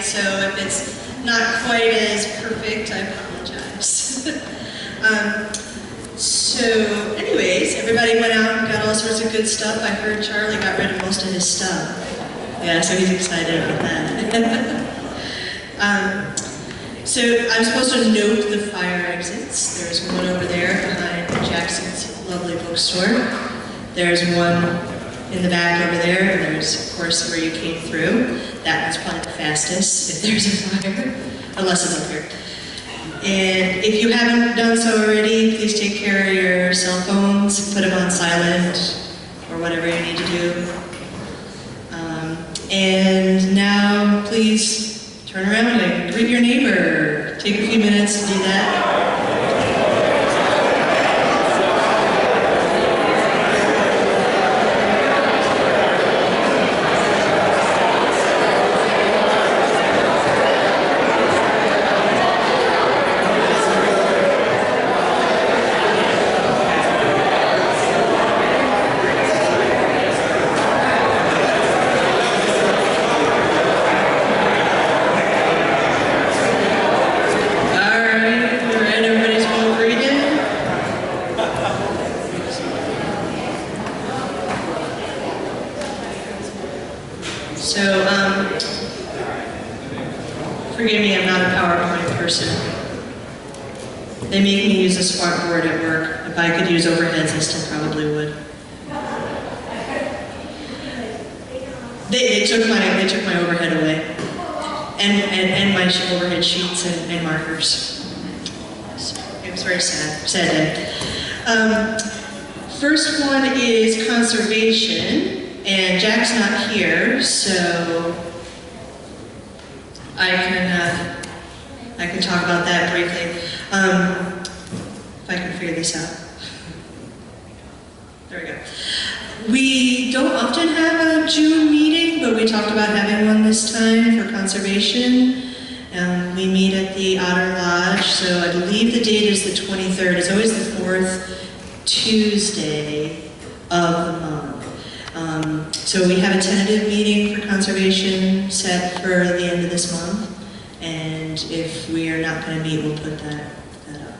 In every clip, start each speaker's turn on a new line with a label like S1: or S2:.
S1: tonight, so if it's not quite as perfect, I apologize. So anyways, everybody went out and got all sorts of good stuff. I heard Charlie got rid of most of his stuff. Yeah, so he's excited about that. So I'm supposed to note the fire exits. There's one over there behind Jackson's lovely bookstore. There's one in the back over there, and there's, of course, where you came through. That one's probably the fastest if there's a fire, unless it's up here. And if you haven't done so already, please take care of your cell phones, put them on silent, or whatever you need to do. And now, please turn around and greet your neighbor. Take a few minutes to do that. Forgive me, I'm not a PowerPoint person. They make me use a smart board at work. If I could use overheads, I still probably would. They took my overhead away, and my overhead sheets and markers. So it was very sad day. First one is conservation, and Jack's not here, so I can talk about that briefly. If I can figure this out. There we go. We don't often have a June meeting, but we talked about having one this time for conservation. We meet at the Otter Lodge, so I believe the date is the 23rd. It's always the 4th Tuesday of the month. So we have a tentative meeting for conservation set for the end of this month, and if we are not going to meet, we'll put that up.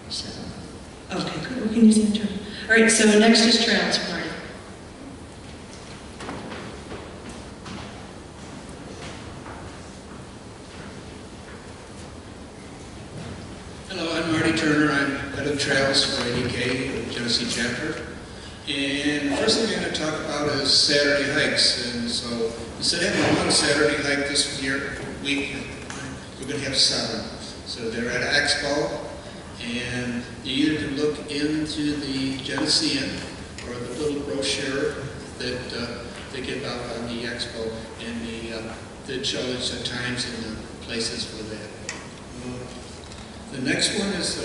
S1: So, okay, good. We can use the term. All right. So next is trails, Marty.
S2: Hello, I'm Marty Turner. I'm head of trails for ADK Genesee chapter. And the first thing I'm going to talk about is Saturday hikes. And so instead of having one Saturday hike this week, we're going to have 7. So they're at Expo, and you either can look into the Genesean or the little brochure that they give out on the Expo, and the shows the times and the places for that. The next one is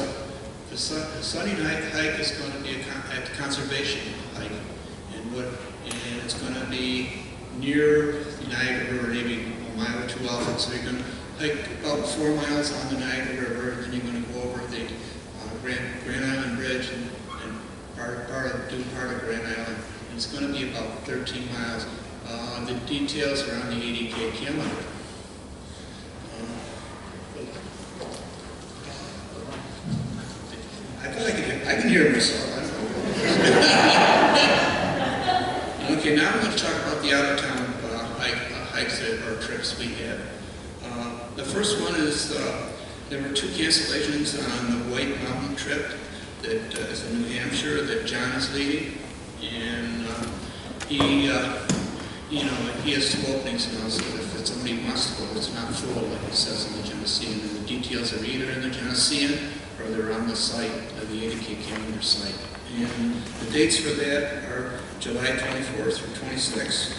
S2: the Sunday night hike is going to be at the conservation hike, and it's going to be near the Niagara River, maybe a mile or 2 off it. So you're going to hike about 4 miles on the Niagara River, and then you're going to go over the Grand Island Bridge and do part of Grand Island. And it's going to be about 13 miles. The details are on the ADK calendar. I can hear myself. Okay, now I'm going to talk about the out-of-town hikes or trips we had. The first one is there were 2 cancellations on the White Mountain trip that is in New Hampshire that John is leading, and he has 2 openings now. So if somebody wants to go, it's not full like it says in the Genesean. And the details are either in the Genesean or they're on the site, the ADK calendar site. And the dates for that are July 24th through 26th.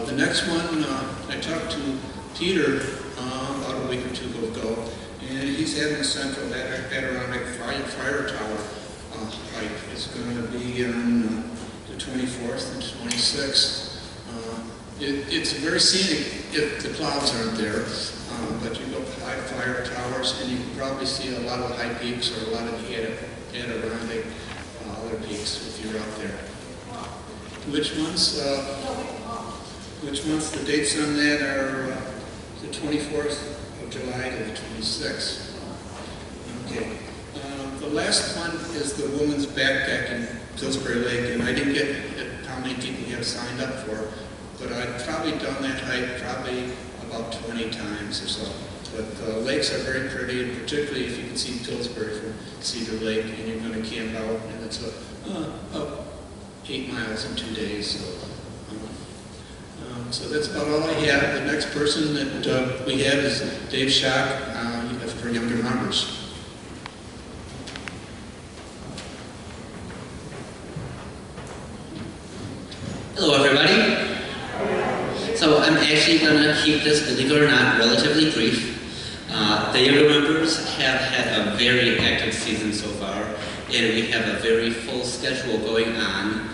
S2: The next one, I talked to Peter about a week or 2 ago, and he's having a Central Adirondack Fire Tower hike. It's going to be on the 24th and 26th. It's very scenic if the clouds aren't there. But you go by fire towers, and you can probably see a lot of the high peaks or a lot of the Adirondack other peaks if you're out there. Which ones? which months the dates on that are the 24th of July to the 26th. Okay. The last one is the woman's backpack in Pillsbury Lake, and I didn't get how many people have signed up for it, but I've probably done that hike probably about 20 times or so. But the lakes are very pretty, and particularly if you can see Pillsbury from Cedar Lake and you're going to camp out, and it's about 8 miles in 2 days. So that's about all I have. The next person that we have is Dave Schock for younger members.
S3: Hello everybody. So I'm actually going to keep this, believe it or not, relatively brief. The younger members have had a very active season so far, and we have a very full schedule going on.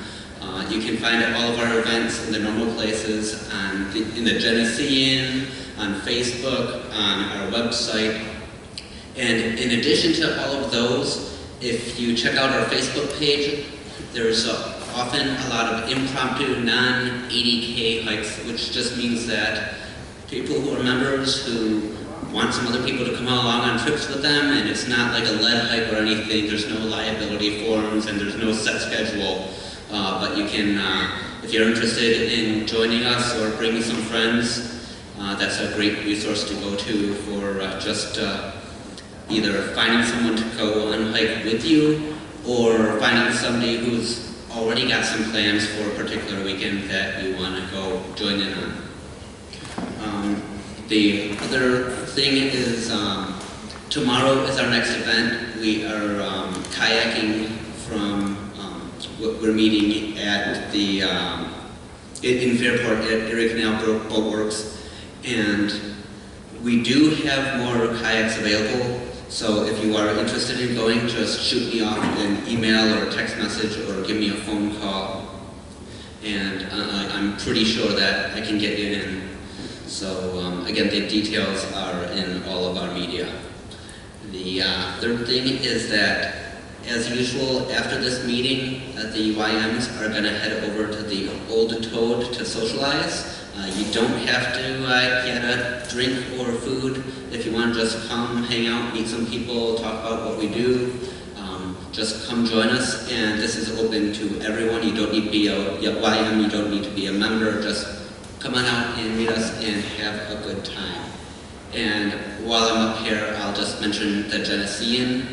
S3: You can find all of our events in the normal places in the Genesean, on Facebook, on our website. And in addition to all of those, if you check out our Facebook page, there's often a lot of impromptu non-ADK hikes, which just means that people who are members who want some other people to come along on trips with them, and it's not like a lead hike or anything. There's no liability forms and there's no set schedule. But you can, if you're interested in joining us or bringing some friends, that's a great resource to go to for just either finding someone to go on a hike with you or finding somebody who's already got some plans for a particular weekend that you want to go join in on. The other thing is tomorrow is our next event. We are kayaking from, we're meeting at the, in Fairport at Erie Canal Boat Works, and we do have more kayaks available. So if you are interested in going, just shoot me off an email or a text message or give me a phone call. And I'm pretty sure that I can get you in. So again, the details are in all of our media. The third thing is that, as usual, after this meeting, the YMs are going to head over to the Old Toad to socialize. You don't have to get a drink or food. If you want to just come, hang out, meet some people, talk about what we do, just come join us. And this is open to everyone. You don't need to be a YM, you don't need to be a member. Just come on out and meet us and have a good time. And while I'm up here, I'll just mention the Genesean.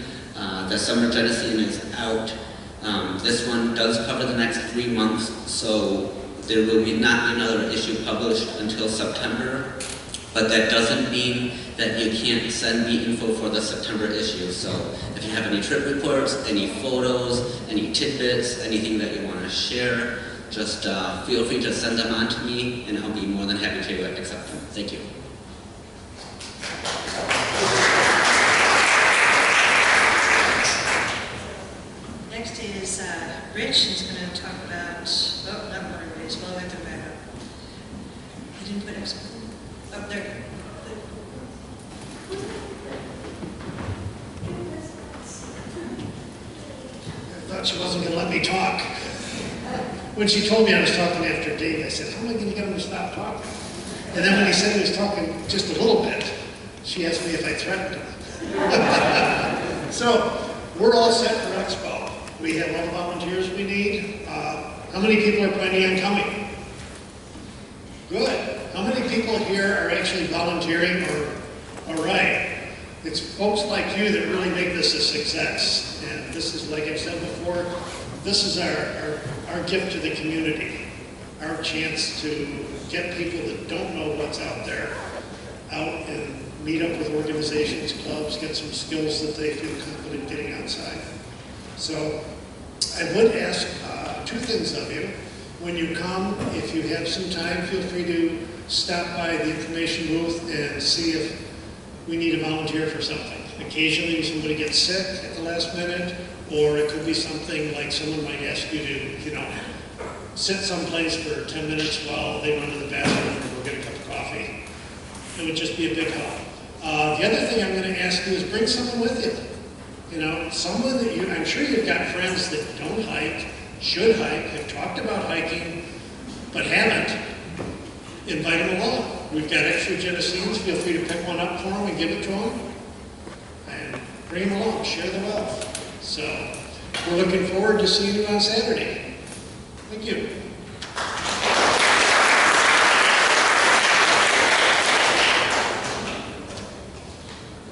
S3: The summer Genesean is out. This one does cover the next 3 months, so there will be not another issue published until September, but that doesn't mean that you can't send me info for the September issue. So if you have any trip reports, any photos, any tidbits, anything that you want to share, just feel free to send them on to me, and I'll be more than happy to accept them. Thank you.
S1: Next is Rich. He's going to talk about, oh, not more race. Well, I have to back up. I didn't put X. Oh, there.
S4: I thought she wasn't going to let me talk. When she told me I was talking after Dave, I said, how am I going to get him to stop talking? And then when he said he was talking just a little bit, she asked me if I threatened him. So, we're all set for Expo. We have all the volunteers we need. How many people are planning on coming? Good. How many people here are actually volunteering all right? It's folks like you that really make this a success. And this is, like I've said before, this is our gift to the community. Our chance to get people that don't know what's out there out and meet up with organizations, clubs, get some skills that they feel confident getting outside. So I would ask 2 things of you. When you come, if you have some time, feel free to stop by the information booth and see if we need a volunteer for something. Occasionally somebody gets sick at the last minute, or it could be something like someone might ask you to, sit someplace for 10 minutes while they run to the bathroom or go get a cup of coffee. It would just be a big help. The other thing I'm going to ask you is bring someone with you. Someone that I'm sure you've got friends that don't hike, should hike, have talked about hiking, but haven't. invite them along. We've got extra Genesseans. Feel free to pick one up for them and give it to them. And bring them along, share the wealth. So we're looking forward to seeing you on Saturday. Thank you.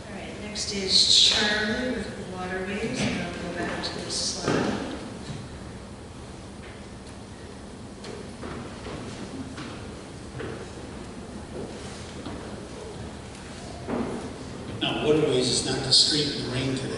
S1: All right, next is Charlie with Waterways, and I'll go back to this slide.
S5: Now, Waterways is not the street in the rain today.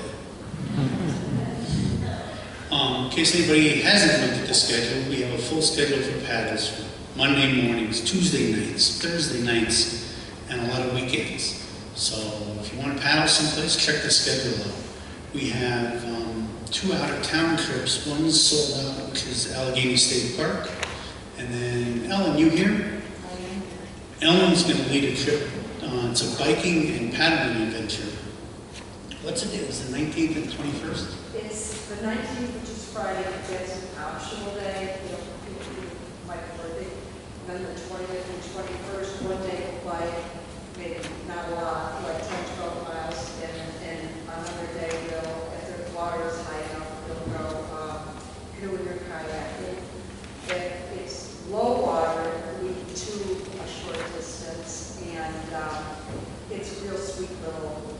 S5: In case anybody hasn't looked at the schedule, we have a full schedule for paddles for Monday mornings, Tuesday nights, Thursday nights, and a lot of weekends. So if you want to paddle someplace, check the schedule out. We have 2 out-of-town trips. One's sold out, which is Allegheny State Park. And then, Ellen, you here? Ellen's going to lead a trip. It's a biking and paddling adventure. What's it? It's the 19th and 21st?
S6: It's the 19th, which is Friday. It's an optional day. You know, people might prefer it. Then the 20th and 21st, one day of bike, maybe not a lot, like 10, 12 miles. And another day, if the water is high enough, they'll go canoeing or kayaking. If it's low water, we do a short distance, and it's a real sweet little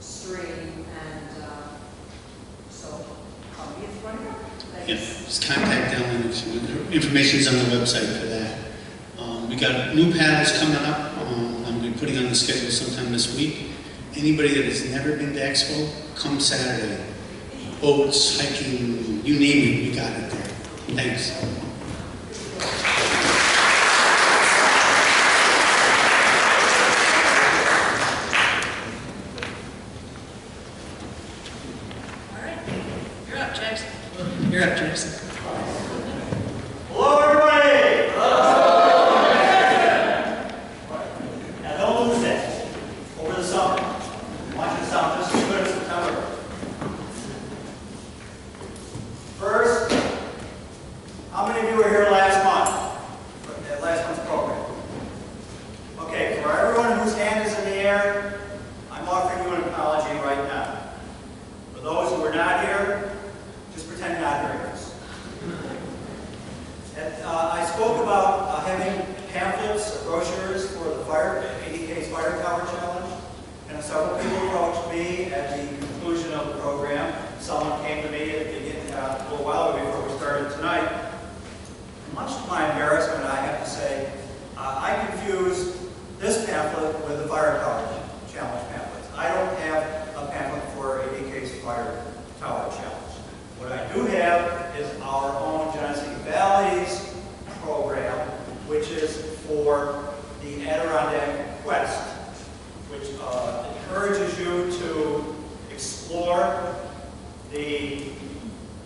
S6: stream, and so call me if you want to go.
S5: Yeah, just contact Ellen. Information's on the website for that. We got new paddles coming up. I'm going to be putting on the schedule sometime this week. Anybody that has never been to Expo, come Saturday. Boats, hiking, you name it, we got it there. Thanks.
S1: You're up, Jackson.
S7: Hello, everybody! Hello! Now, don't lose that. Over the summer, I want you to sound just as good as September. First, how many of you were here last month? At last month's program? Okay, for everyone whose hand is in the air, I'm offering you an apology right now. For those who were not here, just pretend you're not hearing us. I spoke about having pamphlets or brochures for the ADK's Fire Tower Challenge, and several people approached me at the conclusion of the program. Someone came to me a little while before we started tonight. Much to my embarrassment, I have to say, I confused this pamphlet with the Fire Tower Challenge pamphlets. I don't have a pamphlet for ADK's Fire Tower Challenge. What I do have is our own Genesee Valley's program, which is for the Adirondack Quest, which encourages you to explore the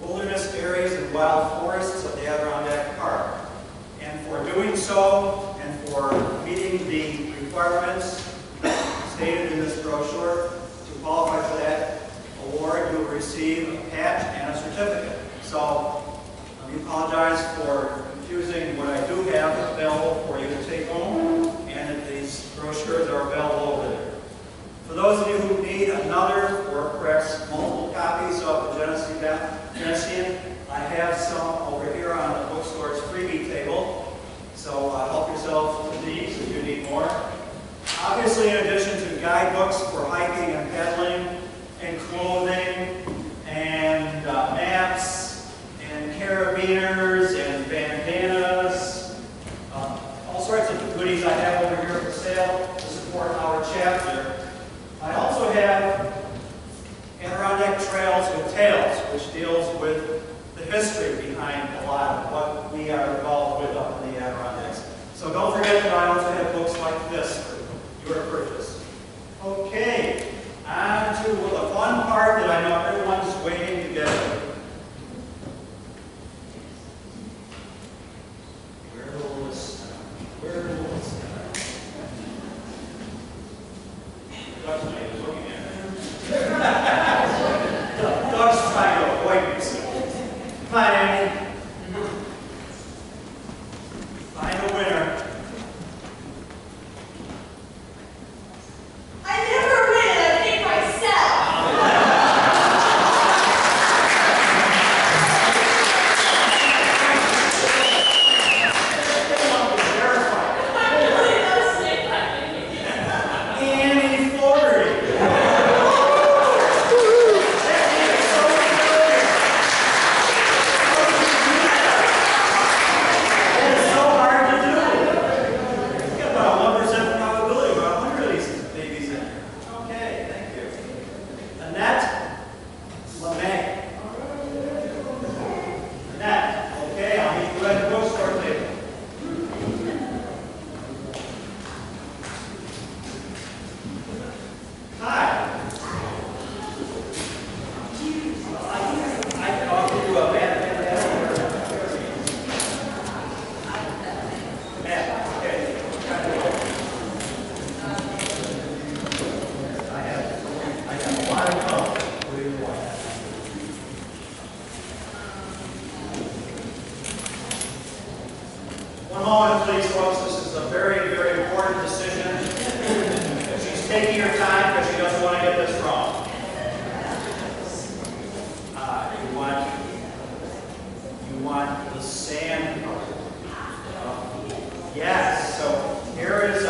S7: wilderness areas and wild forests of the Adirondack Park. And for doing so, and for meeting the requirements stated in this brochure, to qualify for that award, you'll receive a patch and a certificate. So let me apologize for confusing what I do have available for you to take home, and that these brochures are available over there. For those of you who need another, or perhaps multiple copies of the Genessean, I have some over here on the bookstore's freebie table. So help yourself to these if you need more. Obviously, in addition to guidebooks for hiking and paddling, and clothing, and maps, and carabiners, and bandanas, all sorts of goodies I have over here for sale to support our chapter. I also have Adirondack Trails with Tales, which deals with the history behind a lot of what we are involved with up in the Adirondacks. So don't forget that I also have books like this for your purchase. Okay. On to the fun part that I know everyone's waiting to get to. Where will this start? Where will it start? Doug's looking at me. Doug's trying to avoid me. Come on, Andy. Find a winner. these folks, this is a very, very important decision. She's taking her time because she doesn't want to get this wrong. You want the sand color. Yes, so here is